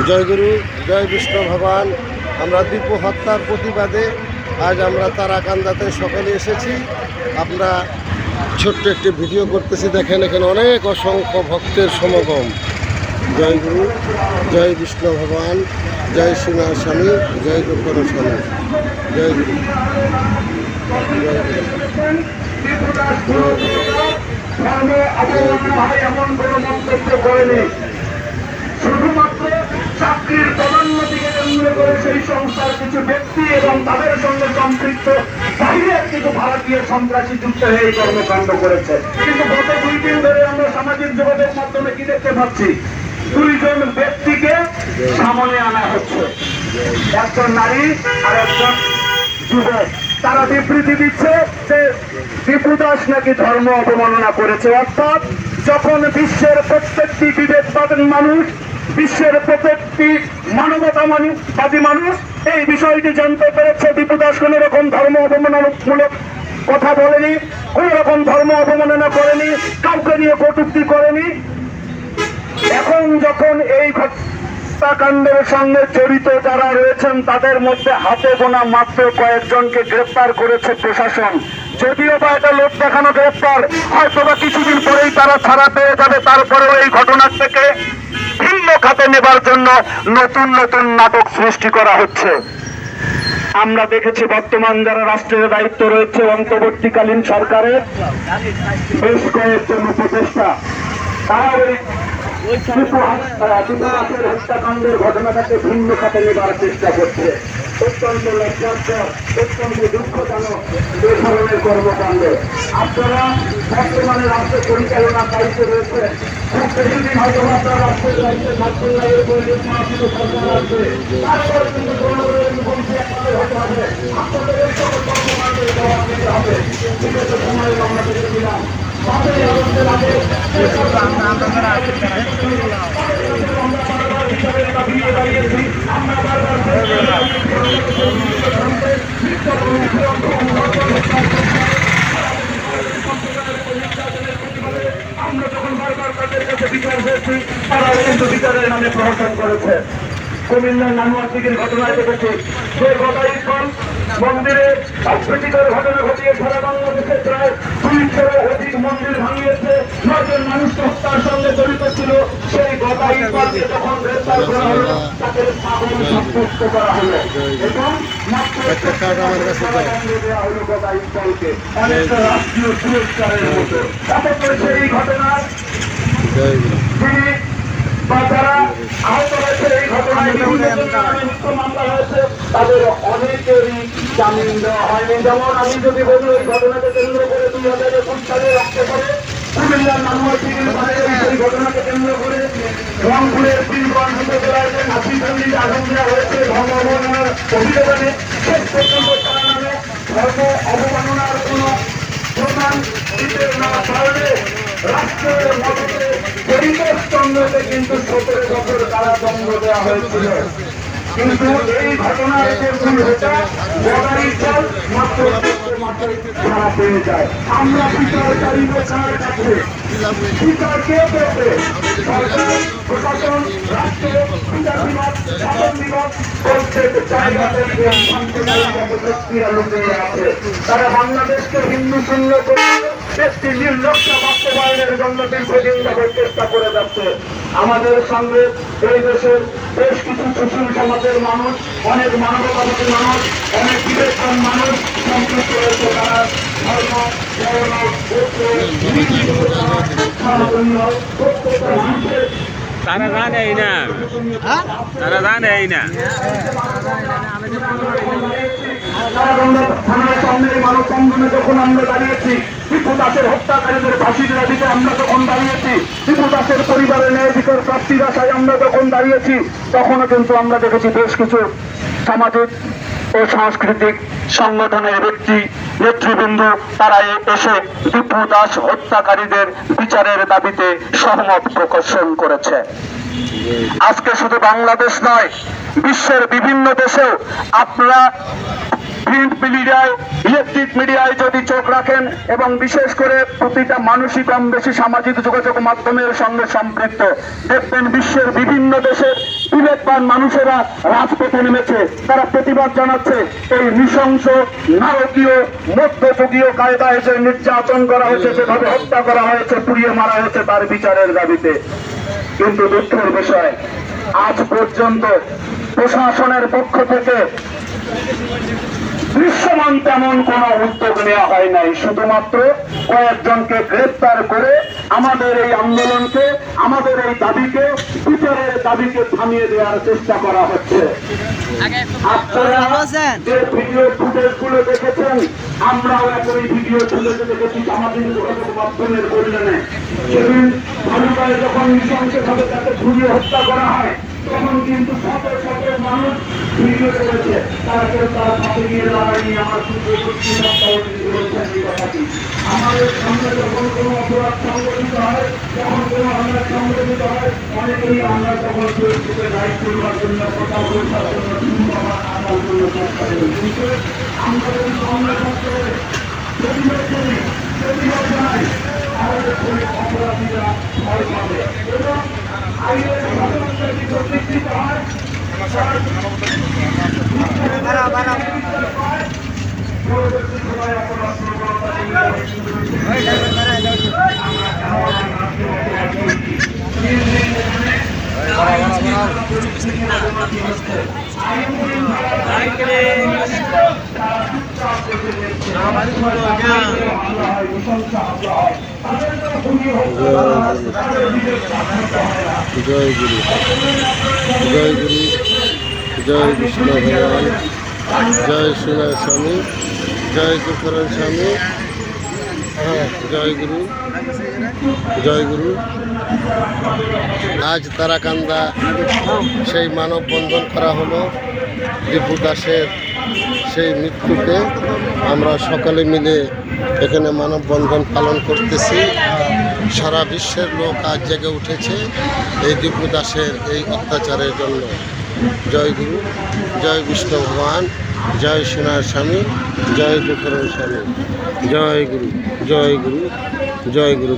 জয়গুরু, জয় বিষ্ণু ভগবান। আমরা দীপু হত্যার প্রতিবাদে আজ আমরা তারাকান্দাতে সকলে এসেছি। আমরা ছোট্ট একটি ভিডিও করতেছি, দেখেন এখানে অনেক অসংখ্য ভক্তের সমাগম। জয়গুরু, জয় বিষ্ণু ভগবান, জয় শ্রীনাথ স্বামী, জয় গোপন স্বামী, জয়গুরু, জয়গুরু। শুধুমাত্র চাকরির পদোন্নতিকে কেন্দ্র করে সেই সংস্থার কিছু ব্যক্তি এবং তাদের সঙ্গে সম্পৃক্ত বাইরের কিছু ভারতীয় সন্ত্রাসী যুক্ত হয়ে এই কর্মকাণ্ড করেছে। কিন্তু গত 2 দিন ধরে আমরা সামাজিক যোগাযোগ মাধ্যমে কি দেখতে পাচ্ছি, 2 জন ব্যক্তিকে সামনে আনা হচ্ছে, একজন নারী আর একজন যুবক। তারা বিবৃতি দিচ্ছে যে দীপু দাস নাকি ধর্ম অবমাননা করেছে। অর্থাৎ যখন বিশ্বের প্রত্যেকটি বিবেকবাদী মানুষ, বিশ্বের প্রত্যেকটি মানবতাবাদী মানুষ এই বিষয়টি জানতে পেরেছে দীপু দাস কোন রকম ধর্ম অবমাননামূলক কথা বলেনি, কোন রকম ধর্ম অবমাননা করেনি, কাউকে নিয়ে কটূক্তি করেনি। এখন যখন এই হত্যাকাণ্ডের সঙ্গে জড়িত যারা রয়েছেন তাদের মধ্যে হাতে গোনা মাত্র কয়েকজনকে গ্রেপ্তার করেছে প্রশাসন। যদিও বা এটা লোক দেখানো গ্রেপ্তার, হয়তো বা কিছুদিন পরেই তারা ছাড়া পেয়ে যাবে। তারপরেও এই ঘটনার থেকে ভিন্ন খাতে নেবার জন্য নতুন নতুন নাটক সৃষ্টি করা হচ্ছে। আমরা দেখেছি বর্তমান যারা রাষ্ট্রের দায়িত্ব রয়েছে অন্তর্বর্তীকালীন সরকারের বেশ কয়েকজন উপদেষ্টা, তারা হত্যাকাণ্ডের ঘটনাটাকে ভিন্ন খাতে নেবার চেষ্টা করছে। অত্যন্ত লজ্জাস্কর, অত্যন্ত দুঃখজনক এ ধরনের কর্মকাণ্ড। আপনারা বর্তমানে রাষ্ট্র পরিচালনার দায়িত্বে রয়েছে, খুব বেশিদিন হয়তো আপনার রাষ্ট্রের দায়িত্বে থাকবেন না, এর পরিণত সরকার আসবে, তারপর কিন্তু জনগণের মুখোমুখি আপনাদের হতে হবে, আপনাদের এই সকল কর্মকাণ্ডের জবাব দিতে হবে। বিগত সময়ে আমরা দেখেছিলাম আমরা যখন বারবার তাদের কাছে বিচার হয়েছি, তারা কিন্তু বিচারের নামে প্রহসন করেছে। কুমিল্লার নানুয়াদিকের ঘটনায় দেখেছি যে গদাইফল মন্দিরে অপ্রীতিকর ঘটনা ঘটিয়ে সারা বাংলাদেশে প্রায় 200-এরও অধিক মন্দির ভাঙিয়েছে, 9 জন মানুষকে হত্যার সঙ্গে জড়িত ছিল। সেই গদাইফলকে যখন গ্রেফতার করা হলো, তাকে পাগল সাব্যস্ত করা হলো এবং মাত্র দেওয়া হলো গদাইফলকে অনেকটা রাষ্ট্রীয় পুরস্কারের মতো। অথচ সেই ঘটনার তিনি বা যারা আহত হয়েছে এই ঘটনায় মামলা হয়েছে, তাদের অনেকেরই জামিন দেওয়া হয়নি। যেমন আমি যদি বলি, এই ঘটনাকে কেন্দ্র করে 2021 সালে অক্টোবরে কুমিল্লার নানুয়াদিঘির বাজারে এই ঘটনাকে কেন্দ্র করে রংপুরের পীরগঞ্জ উপজেলায় যে নাসিরগঞ্জে আগুন দেওয়া হয়েছে ধর্ম অবমাননার অভিযোগে, শেষ পর্যন্ত তারা নামে ধর্ম অবমাননার কোন প্রমাণ দিতে না পারলে রাষ্ট্রের মদতে পরিবেশচন্দ্রকে কিন্তু 17 বছর কারাদণ্ড দেওয়া হয়েছিল। কিন্তু এই ঘটনার যে ভুলটা বদারিফল মাত্র ধরা পেয়ে যায়। আমরা বিচারকারী কার কাছে বিচার কে করবে? সরকার, প্রশাসন, রাষ্ট্র, বিচার বিভাগ, শাসন বিভাগ প্রত্যেক জায়গাতে শক্তিরা লুকিয়ে আছে। তারা বাংলাদেশকে হিন্দু শূন্য করে একটি নির্লক্ষ্য বাস্তবায়নের জন্য দীর্ঘদিন যাবত চেষ্টা করে যাচ্ছে। আমাদের সঙ্গে এই দেশের বেশ কিছু সুশীল সমাজের মানুষ, অনেক মানবতাবাদী মানুষ, অনেক বিবেকবান মানুষ সম্পৃক্ত রয়েছে। তারা ধর্ম, তারা জানে না, তারা জানে না। থানার সামনে মানববন্ধনে যখন আমরা দাঁড়িয়েছি, দীপু দাসের হত্যাকারীদের ফাঁসির দাবিতে আমরা যখন দাঁড়িয়েছি, দীপু দাসের পরিবারের ন্যায় বিচার প্রাপ্তির আশায় আমরা যখন দাঁড়িয়েছি, তখনও কিন্তু আমরা দেখেছি বেশ কিছু সামাজিক ও সাংস্কৃতিক সংগঠনের ব্যক্তি নেতৃবৃন্দ তারা এসে দীপু দাস হত্যাকারীদের বিচারের দাবিতে সহমত প্রকাশন করেছে। আজকে শুধু বাংলাদেশ নয়, বিশ্বের বিভিন্ন দেশেও আপনারা প্রিন্ট মিডিয়ায়, ইলেকট্রিক মিডিয়ায় যদি চোখ রাখেন এবং বিশেষ করে প্রতিটা মানুষই কম বেশি সামাজিক যোগাযোগ মাধ্যমের সঙ্গে সম্পৃক্ত, দেখবেন বিশ্বের বিভিন্ন দেশের বিবেকবান মানুষেরা রাজপথে নেমেছে। তারা প্রতিবাদ জানাচ্ছে এই নৃশংস নারকীয় মধ্যযুগীয় কায়দায় যে নির্যাতন করা হয়েছে, যেভাবে হত্যা করা হয়েছে, পুড়িয়ে মারা হয়েছে, তার বিচারের দাবিতে। কিন্তু দুঃখের বিষয়, আজ পর্যন্ত প্রশাসনের পক্ষ থেকে দৃশ্যমান তেমন কোন উদ্যোগ নেওয়া হয় নাই। শুধুমাত্র কয়েকজনকে গ্রেপ্তার করে আমাদের এই আন্দোলনকে, আমাদের এই দাবিকে, বিচারের দাবিকে থামিয়ে দেওয়ার চেষ্টা করা হচ্ছে। আপনারা যে ভিডিও ফুটেজ গুলো দেখেছেন, আমরাও একই ভিডিও ফুটেজ দেখেছি সামাজিক যোগাযোগ মাধ্যমের কল্যাণে। সেদিন ভালুকায় যখন নৃশংসভাবে তাকে ঝুলিয়ে হত্যা করা হয়, তখন কিন্তু শত শত মানুষ ভিডিও করেছে। তারা কেউ তার সাথে গিয়ে দাঁড়ায়নি। আমার কথাটি আমাদের সামনে যখন কোনো অপরাধ সংগঠিত হয়, যখন কোনো হামলা সংগঠিত হয়, অনেকেই আমরা তখন ফেসবুকে লাইভ করবার জন্য, কথা বলবার জন্য, আনার জন্য চেষ্টা করি। কিন্তু আমরা যদি সামনে থাকতে হবে, প্রতিবাদ করি, প্রতিবাদ জানাই, আমাদের কোনো অপরাধীরা ভয় পাবে এবং আইনের ঘটনার যদি প্রতিষ্ঠিত হয়, পরবর্তী সময় অপরাধ জয় গুরু, জয় গুরু, জয় বিষ্ণু ভগবান, জয় সোনার স্বামী, জয় তুকারাম স্বামী। হ্যাঁ, জয় গুরু, জয় গুরু। আজ তারাকান্দা সেই মানববন্ধন করা হলো দীপু দাসের সেই মৃত্যুতে। আমরা সকলে মিলে এখানে মানববন্ধন পালন করতেছি। সারা বিশ্বের লোক আজ জেগে উঠেছে এই দীপু দাসের এই অত্যাচারের জন্য। জয় গুরু, জয় বিষ্ণু ভগবান, জয় সোনার স্বামী, জয় তুকারাম স্বামী। জয় গুরু, জয় গুরু, জয় গুরু।